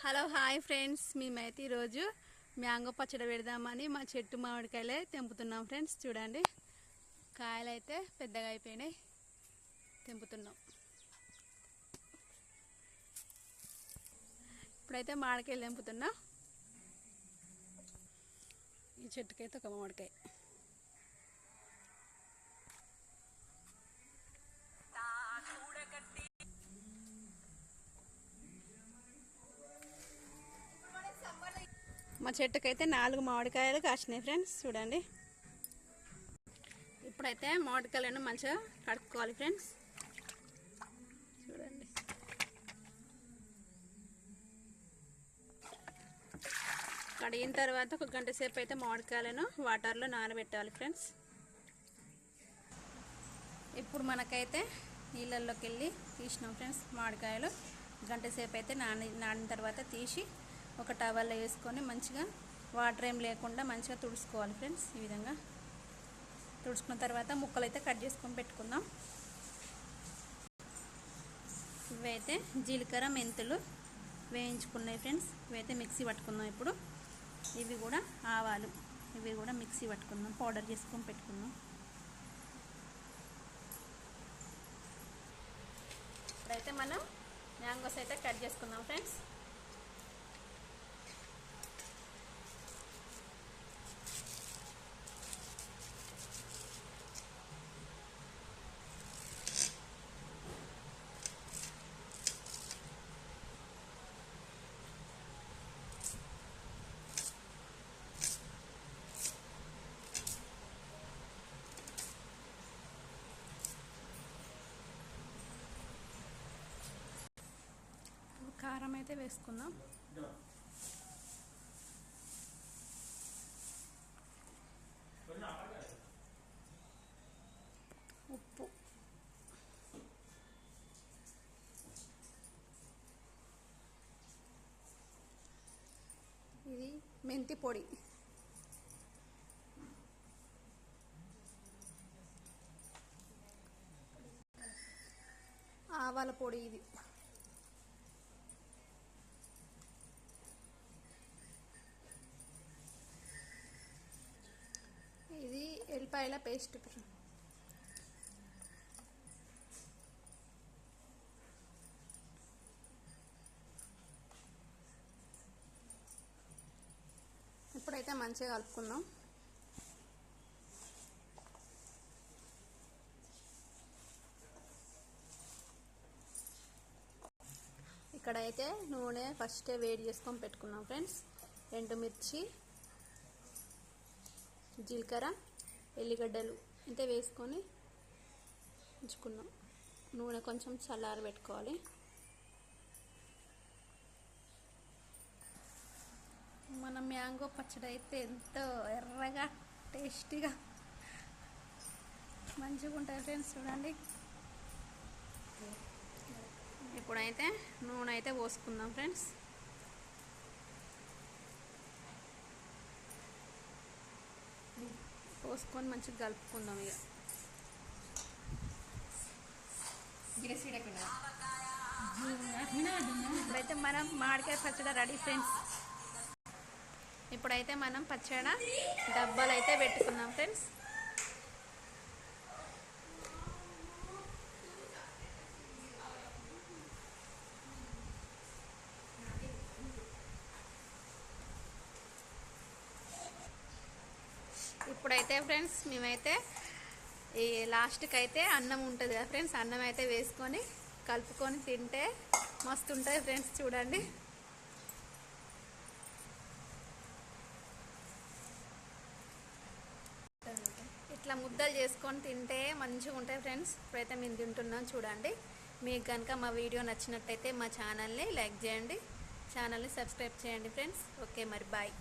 Hello hi friends, మేమైతే ఈరోజు mango పచ్చడి పెడదామని మా చెట్టు మామిడికాయలే తెంపుతున్నాం ఫ్రెండ్స్. చూడండి, కాయలు అయితే పెద్దగా అయిపోయినాయి, తెంపుతున్నాం. ఇప్పుడైతే మామిడికాయలు తెంపుతున్నాం. ఈ చెట్టుకైతే ఒక మామిడికాయ. మా చెట్టుకైతే 4 మామిడికాయలు కాసినాయి ఫ్రెండ్స్. చూడండి, ఇప్పుడైతే మామిడికాయలను మంచిగా కడుక్కోవాలి ఫ్రెండ్స్. చూడండి, కడిగిన తర్వాత ఒక గంట సేపు అయితే మామిడికాయలను వాటర్లో నానబెట్టాలి ఫ్రెండ్స్. ఇప్పుడు మనకైతే నీళ్ళల్లోకి వెళ్ళి తీసినాం ఫ్రెండ్స్. మామిడికాయలు గంట సేపు అయితే నానిన తర్వాత తీసి ఒక టవల్లో వేసుకొని మంచిగా వాటర్ ఏం లేకుండా మంచిగా తుడుచుకోవాలి ఫ్రెండ్స్. ఈ విధంగా తుడుచుకున్న తర్వాత ముక్కలు అయితే కట్ చేసుకొని పెట్టుకుందాం. ఇవైతే జీలకర్ర మెంతులు వేయించుకున్నాయి ఫ్రెండ్స్. ఇవైతే మిక్సీ పట్టుకుందాం. ఇప్పుడు ఇవి కూడా ఆవాలు, ఇవి కూడా మిక్సీ పట్టుకుందాం, పౌడర్ చేసుకొని పెట్టుకుందాం. ఇప్పుడైతే మనం మ్యాంగోస్ అయితే కట్ చేసుకుందాం ఫ్రెండ్స్. కారం అయితే వేసుకుందాం. ఉప్పు, ఇది మెంతి పొడి, ఆవాల పొడి, ఇది ఇది ఎల్లిపాయల పేస్ట్. ఇప్పుడైతే మంచిగా కలుపుకుందాం. ఇక్కడైతే నూనె ఫస్టే వేడి చేసుకొని పెట్టుకున్నాం ఫ్రెండ్స్. ఎండుమిర్చి, జీలకర్ర, ఎల్లిగడ్డలు అయితే వేసుకొని ఉంచుకున్నాం. నూనె కొంచెం చల్లారి పెట్టుకోవాలి. మన మ్యాంగో పచ్చడి అయితే ఎంతో ఎర్రగా టేస్టీగా మంచిగా ఉంటుంది ఫ్రెండ్స్. చూడండి, ఇప్పుడైతే నూనె అయితే పోసుకుందాం ఫ్రెండ్స్. పోసుకొని మంచిగా కలుపుకుందాం. ఇప్పుడైతే మనం మామిడికాయ పచ్చడి రెడీ ఫ్రెండ్స్. ఇప్పుడైతే మనం పచ్చడి డబ్బాలు అయితే పెట్టుకుందాం ఫ్రెండ్స్. ఇప్పుడైతే ఫ్రెండ్స్ మేమైతే ఈ లాస్ట్కి అయితే అన్నం ఉంటుంది కదా ఫ్రెండ్స్, అన్నం అయితే వేసుకొని కలుపుకొని తింటే మస్తు ఉంటుంది ఫ్రెండ్స్. చూడండి, ఇట్లా ముద్దలు చేసుకొని తింటే మంచిగా ఉంటాయి ఫ్రెండ్స్. ఇప్పుడైతే మేము తింటున్నాం. చూడండి, మీకు కనుక మా వీడియో నచ్చినట్టయితే మా ఛానల్ని లైక్ చేయండి, ఛానల్ని సబ్స్క్రైబ్ చేయండి ఫ్రెండ్స్. ఓకే, మరి బాయ్.